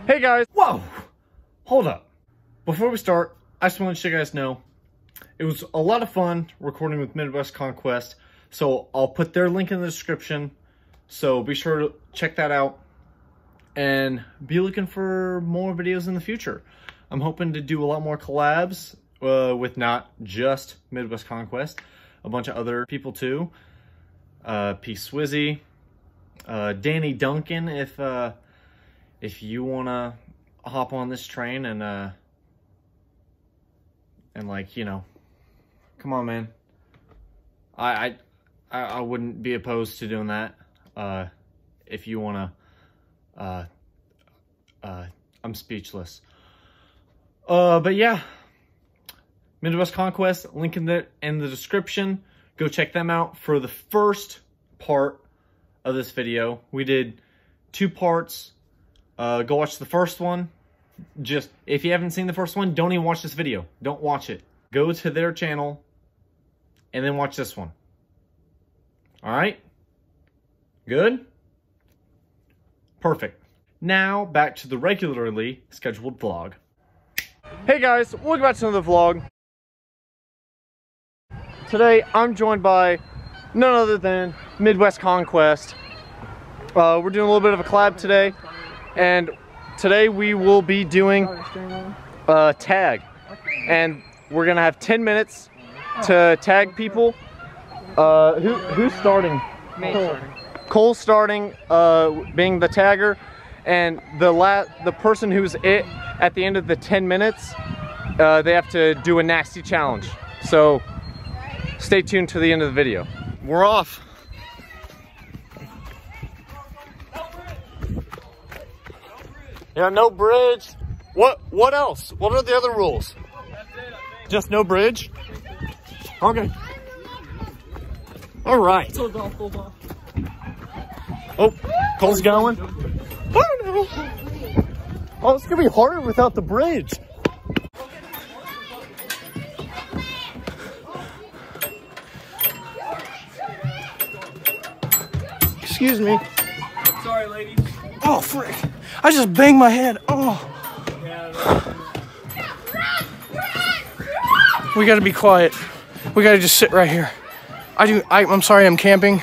Hey guys, whoa, hold up. Before we start, I just want to let you guys know, it was a lot of fun recording with Midwest Conquest, so I'll put their link in the description, so be sure to check that out, and be looking for more videos in the future. I'm hoping to do a lot more collabs with not just Midwest Conquest, a bunch of other people too. P. Swizzy, Danny Duncan, if you wanna hop on this train and like, you know, come on, man. I wouldn't be opposed to doing that. If you wanna, I'm speechless. But yeah, Midwest Conquest, link in the description. Go check them out for the first part of this video. We did 2 parts. Go watch the first one. Just, if you haven't seen the first one, don't even watch this video. Don't watch it. Go to their channel and then watch this one. Alright? Good? Perfect. Now, back to the regularly scheduled vlog. Hey guys, welcome back to another vlog. Today, I'm joined by none other than Midwest Conquest. We're doing a little bit of a collab today, and today we will be doing tag. And we're gonna have 10 minutes to tag people. Who's starting? Me starting. Cole's starting, being the tagger, and the person who's it at the end of the 10 minutes, they have to do a nasty challenge. So stay tuned to the end of the video. We're off. Yeah, no bridge. What else? What are the other rules? Just no bridge? Okay. All right. Oh, Cole's going. Oh no. Oh, it's gonna be harder without the bridge. Excuse me. Sorry, ladies. Oh, frick. I just banged my head. Oh. We gotta be quiet. We gotta just sit right here. I'm sorry I'm camping,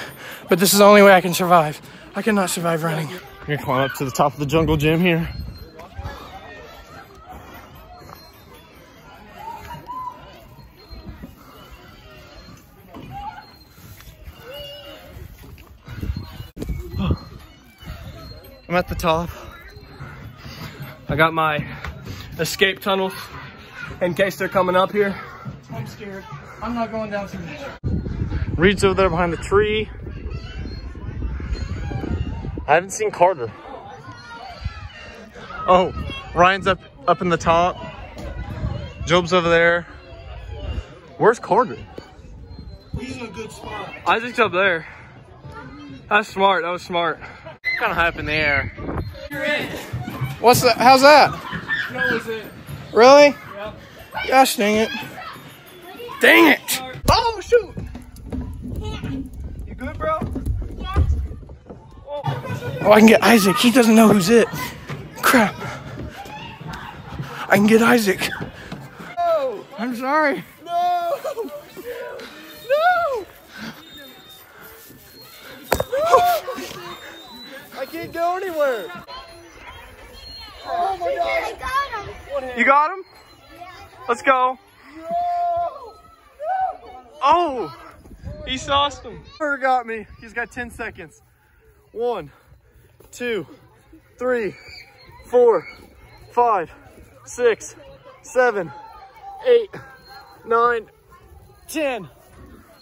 but this is the only way I can survive. I cannot survive running. We're gonna climb up to the top of the jungle gym here. I'm at the top. I got my escape tunnels in case they're coming up here. I'm scared. I'm not going down through this. Reed's over there behind the tree. I haven't seen Carter. Oh, Ryan's up in the top. Job's over there. Where's Carter? He's in a good spot. Isaac's up there. That's smart. That was smart. Kind of high up in the air. You're in. What's that? How's that? That was it. Really? Yep. Gosh dang it. Dang it! Oh, shoot! You good, bro? Oh, I can get Isaac. He doesn't know who's it. Crap. I can get Isaac. No! I'm sorry. No! No! I can't go anywhere. Oh my God! I got him. You got him? Let's go. No. Oh! He sauced him. Carter got me. He's got 10 seconds. 1, 2, 3, 4, 5, 6, 7, 8, 9, 10.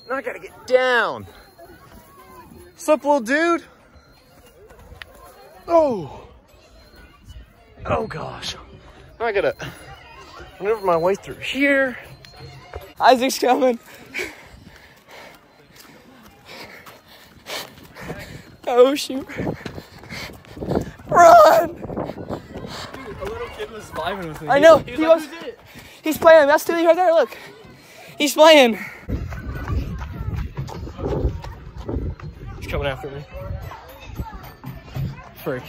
Now I gotta get down. What's up, little dude? Oh. Oh gosh. Now I gotta maneuver my way through here. Isaac's coming. Oh shoot. Run! Dude, a little kid was vibing with me. I know. He was. He's playing. That's Steely right there. Look. He's playing. He's coming after me. Frick.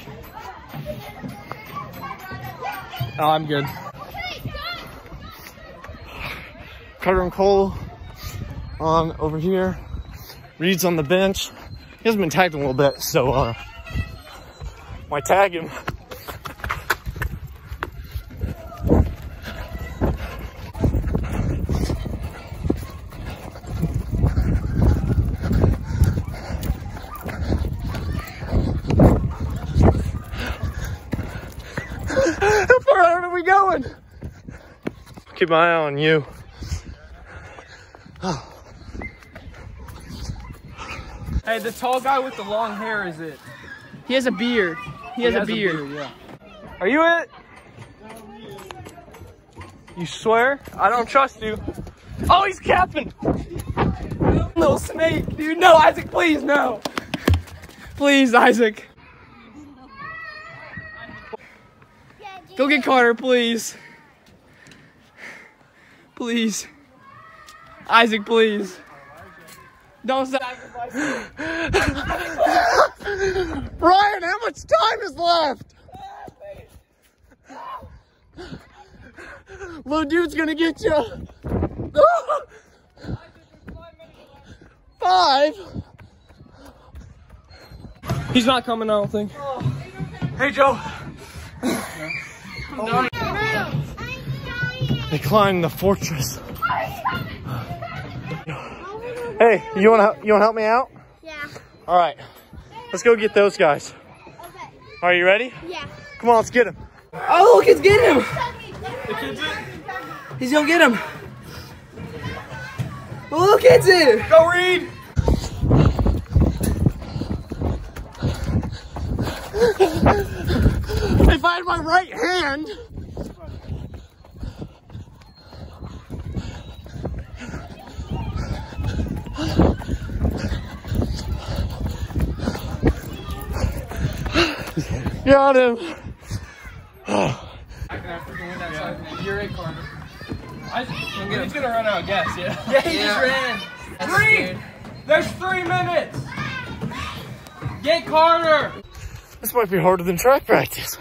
Oh, I'm good. Carter and Cole on over here. Reed's on the bench. He hasn't been tagged in a little bit, so might tag him. How far out are we going? Keep my eye on you. Hey, the tall guy with the long hair is it? He has a beard. He has a beard. Yeah. Are you it? You swear? I don't trust you. Oh, he's capping. Little snake, dude. No, Isaac, please, no. Please, Isaac. Go get Carter, please. Please. Isaac, please. Don't sacrifice me. Ryan, how much time is left? Little dude's gonna get you. 5. He's not coming, I don't think. Hey, Joe. They climbed the fortress. Hey, you wanna help me out? Yeah. All right, let's go get those guys. Okay. Are you ready? Yeah. Come on, let's get them. Oh, look, it's getting him. He's gonna get him. Oh, look, it's it. Go, Reed. If I had my right hand. Got him. You're it, Carter. He's gonna run out of gas, yeah? Yeah, he just ran. Three! There's 3 minutes! Get Carter! This might be harder than track practice.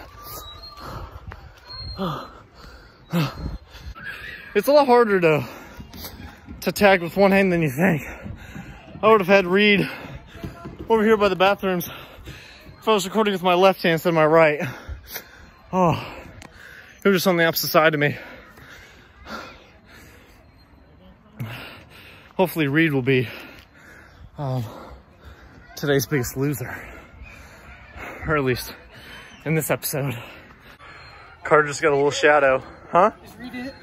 It's a lot harder to tag with one hand than you think. I would have had Reed over here by the bathrooms if I was recording with my left hand instead of my right. Oh, he was just on the opposite side of me. Hopefully Reed will be today's biggest loser. Or at least in this episode. Carter just got a little shadow. Huh? Is Reed it?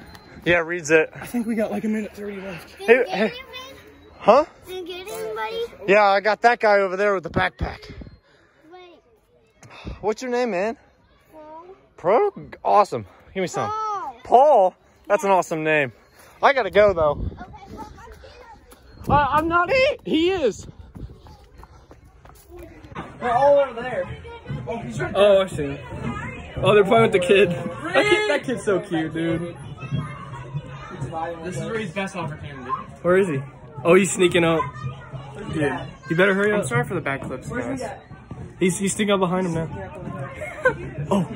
Yeah, Reed's it. I think we got like 1:30 left. Hey. Huh? Didn't get anybody? Yeah, I got that guy over there with the backpack. Wait. What's your name, man? Paul? Pro? Awesome. Give me some. Paul. Paul? That's an awesome name. I gotta go, though. Okay, well, I'm not it. He is. They're all over there. Oh, he's right there. Oh, I see him. Oh, they're playing with the kid. That kid's so cute, dude. This is Reed's best opportunity. Where is he? Oh, he's sneaking up. Dude, you better hurry up. I'm sorry for the back clips, guys. He's sneaking up behind him now. Oh,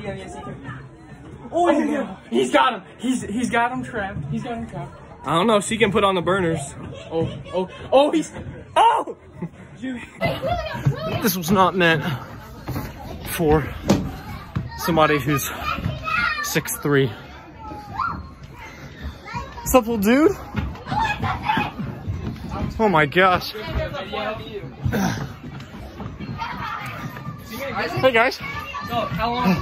yeah. He's got him. He's got him trapped. He's got him trapped. I don't know. She can put on the burners. Oh, he's. Oh! This was not meant for somebody who's 6'3". What's up, little dude? Oh my gosh. Hey guys. So, how long?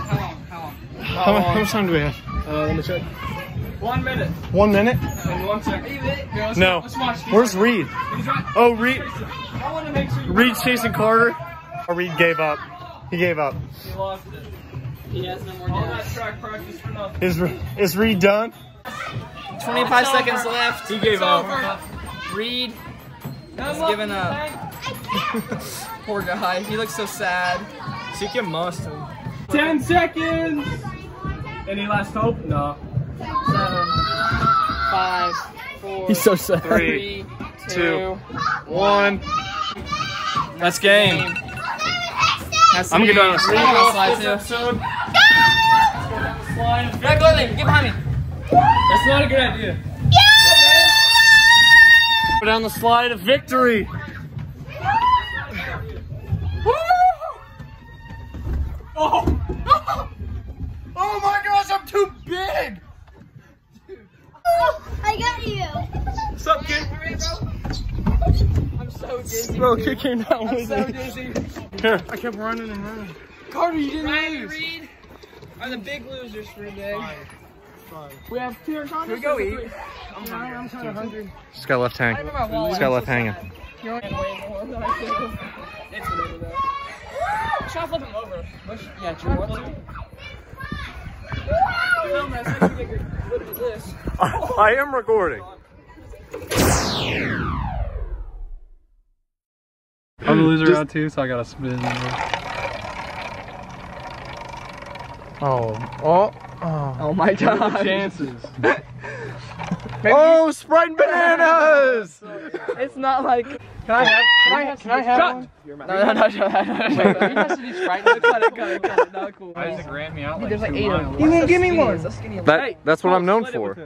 How much time do we have? Let me check. 1 minute. 1 minute? And 1 second. Here, let's No. Let's watch. Where's Reed? He's right. Oh, Reed. I want to make sure you Reed's chasing Carter. Or Reed gave up. He gave up. He lost it. He has no more gas. All that track practice for nothing. Is Reed done? 25 seconds left. He gave up. Reed is giving up. Poor guy. He looks so sad. She can must him. 10 seconds. Any last hope? No. 7, 5, 4. He's so sad. 3, 2, 1. That's game. That's I'm gonna go down a slide too. episode. Back on me. Get behind me. That's not a good idea. Go down the slide of victory. Oh. Oh my gosh, I'm too big. I got you. What's up, kid? I'm so dizzy. Bro, kick him down. I'm so dizzy. Here, I kept running and running. Carter, you didn't Ryan and Reed are the big losers for today. Fine. We have 2 or something. Can we go eat? I'm kind of hungry. Just got left hanging. Just got left hanging. You're way more than I do. It's whatever though. Try to flip him over. Yeah, try to flip him. Film that so you can get good at this. I am recording. I'm the loser out too, so I gotta spin. Oh my god. Chances. Oh, Sprite and bananas! It's not like. Can I have one? No. He has to do Sprite. Cut it. Not cool. Isaac ran me out like There's like 2 8 of them. miles. He won't give me one. That's what I'm known for.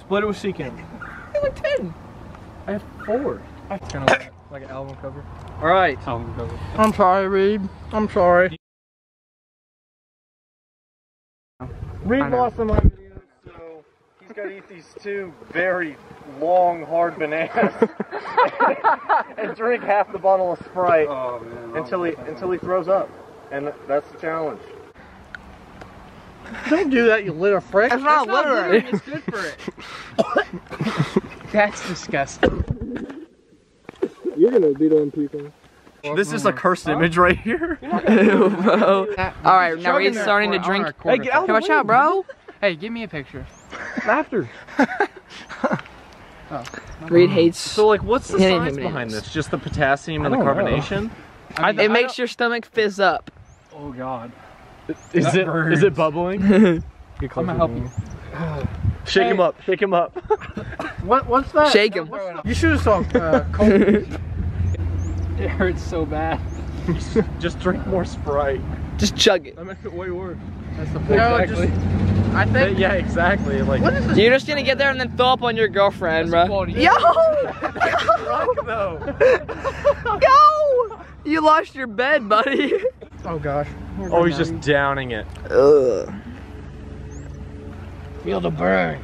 Split it with Seacam. Like 10. I have 4. Kind of like an album cover. All right. Album cover. I'm sorry, Reed. I'm sorry. Reed lost on my video, so he's got to eat these 2 very long, hard bananas and drink half the bottle of Sprite until he throws up, and that's the challenge. Don't do that, you little frick. That's not littering. It's good for it. That's disgusting. You're gonna beat on people. This is a cursed image right here. Bro. Alright, now Reed's starting to drink. Hey, get out of the Watch out, bro. Hey, give me a picture. After. Reed hates. So, like, what's the Hitting science him behind names. this? Just the potassium and the I don't know. carbonation? It makes your stomach fizz up. Oh god. Is it bubbling? I'm gonna help you. Shake him up. Shake him up. What's that? Shake him. You should have saw Cold. It hurts so bad. Just drink more Sprite. Just chug it. That makes it way worse. That's the point. No, Exactly. I think. Yeah, exactly. Like, What is this? You're just gonna get there and then throw up on your girlfriend, bro. Yo! though. Yo! You lost your bed, buddy. Oh gosh. Oh, he's just downing it. Ugh. Feel the burn.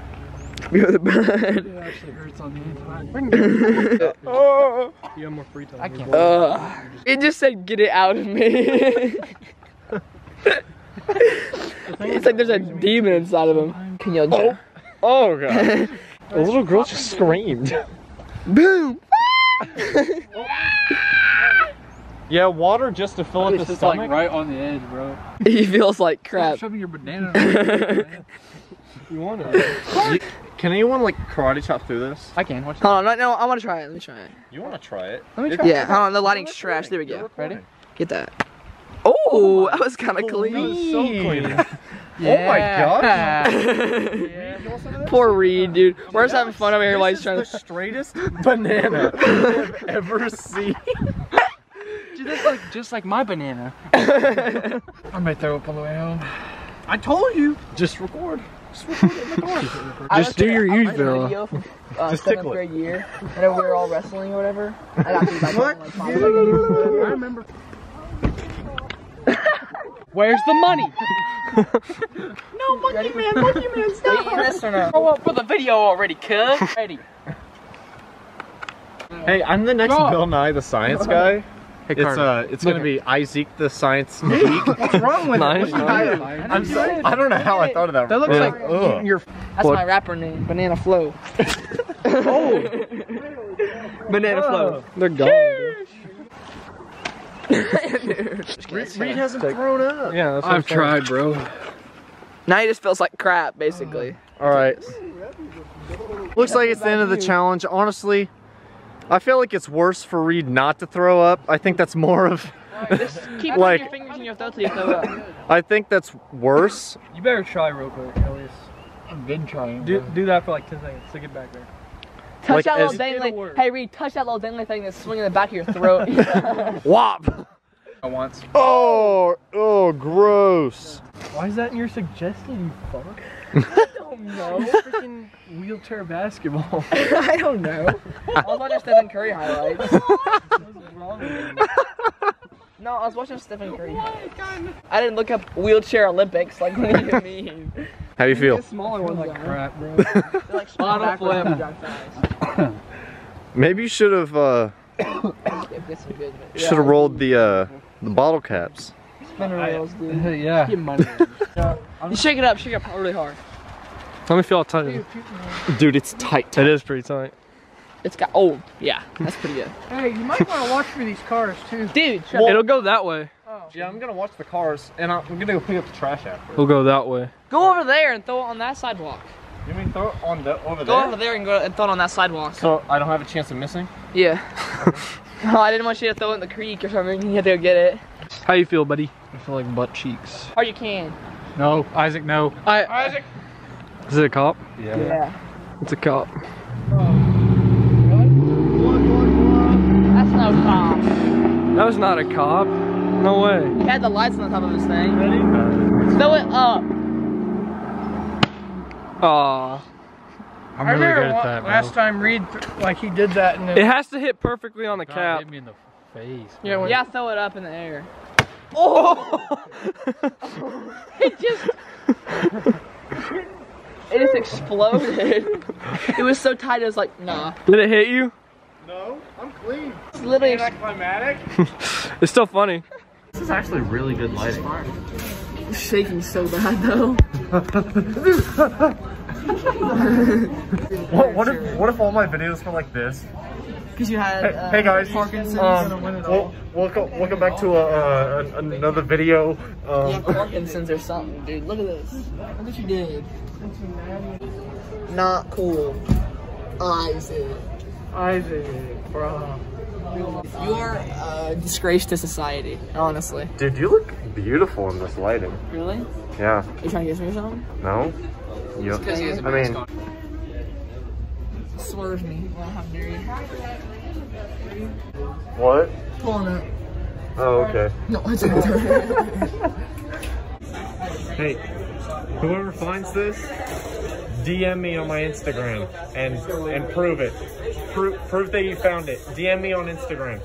You're the bed. It actually hurts on the inside. Oh. You have more free time. I can't. It just said, get it out of me. It's like there's a demon inside of him. Can you? Oh god. The little girl just screamed. Boom! Yeah, water just to fill up It's the just stomach. like right on the edge, bro. He feels like crap. Shove your banana. You want it? Can anyone like karate chop through this? I can. Watch. Hold on, no, I want to try it. Let me try it. You want to try it? Let me try. Yeah, hold on, the lighting's trash. There we go. Ready? Get that. Oh, that was kind of clean. So clean. Oh my gosh. Poor Reed, dude. We're just having fun over here while he's trying the to. straightest banana I've ever seen. Dude, that's just like my banana. I might throw up on the way home. I told you. Just record. Just do your usual. Video from, Just 7th tickle it. grade year. Whenever we were all wrestling or whatever. I got beat by What? like 5 I seconds. remember. Where's the money? No, Monkey Man, stop. Are you eating this or no? Grow up with a video already, cuz. Ready. Hey, I'm the next Bill Nye the Science guy. Hey, It's gonna be Isaac the Science geek. What's wrong with Nice. it? I don't know how I thought of that. That looks Yeah. like Ugh. your. That's my rapper name, Banana Flow. Oh, Banana Flow. they're gone. Reed hasn't thrown up. Yeah, that's what I'm I've saying. tried, bro. Now he just feels like crap, basically. All right. Looks like it's the end of the challenge. Honestly, I feel like it's worse for Reed not to throw up. I think that's more of. Just keep Like- putting your fingers in your throat till you throw up. I think that's worse. You better try real quick, at least. I've been trying. Do that for like 10 seconds. Stick it back there. Touch Like, that little as- dangly. work. Hey Reed, touch that little dangly thing that's swinging in the back of your throat. Wop. Once. Oh, gross. Why is that in your suggestion, you fuck? I don't know. Freaking wheelchair basketball. I don't know. I was watching Stephen Curry highlights. What's wrong with you? No, I was watching Stephen Curry highlights. I didn't look up wheelchair Olympics. Like, what do you mean? How do you feel? The smaller ones Like are. crap, bro. They're like Bottle flip. Maybe you should have rolled the bottle caps. Spinner wheels, dude. Yeah. Get money. You shake it up really hard. Let me feel how tight it is. Dude, it's tight. It is pretty tight. It's got, oh, yeah, that's pretty good. Hey, you might want to watch for these cars too. Dude, It'll go that way. Oh. Yeah, I'm gonna watch the cars, and I'm gonna go pick up the trash after. We'll go that way. go over there and throw it on that sidewalk. You mean throw it on over Go over there and go and throw it on that sidewalk. So I don't have a chance of missing? Yeah. No, I didn't want you to throw it in the creek or something. You had to go get it. How you feel, buddy? I feel like butt cheeks. Or you can. No, Isaac, no. Isaac. Is it a cop? Yeah. It's a cop. That's no cop. That was not a cop. No way. He had the lights on the top of his thing. Ready? Throw it up. Aw. I'm I really remember good at that, last time Reed, like he did that and it has to hit perfectly on the God, cap. hit me in the face. Yeah, Yeah, throw it up in the air. Oh! It just exploded. It was so tight, it was like, nah. Did it hit you? No, I'm clean. It's literally Climatic. It's still funny. This is actually really good lighting. shaking so bad though. What if all my videos were like this? Because you had Hey guys, Parkinson's. welcome back to another video. You have Parkinson's or something, dude. Look at this. Look what you did. Not cool. Isaac, bro. You are a disgrace to society, honestly. Dude, you look beautiful in this lighting. Really? Yeah. Are you trying to get me or something? No? You, I mean, Swerve me. Well, how dare you? what? Pulling up. Oh, okay. No, it's okay. Hey, whoever finds this, DM me on my Instagram and prove it. Prove that you found it. DM me on Instagram.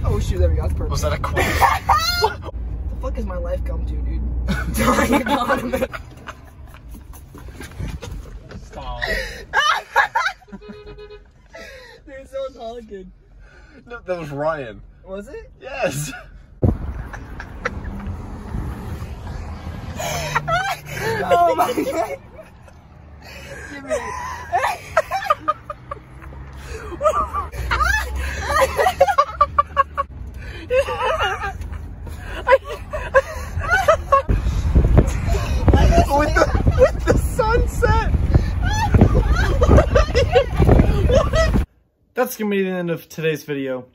Oh shoot, there we go. That's perfect. Was that a quote? What the fuck has my life come to, dude? Dying on me. Stop. Dude, someone's honking. No, that was Ryan. Was it? Yes. Oh my god. Give me it. with the sunset. That's gonna be the end of today's video.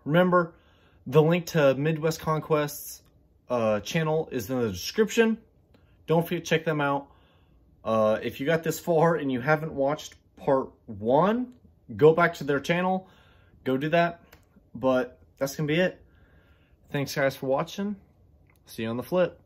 Remember, the link to Midwest Conquest's channel is in the description. Don't forget to check them out. If you got this far and you haven't watched part 1, go back to their channel. Go do that. But that's gonna be it. Thanks guys for watching. See you on the flip.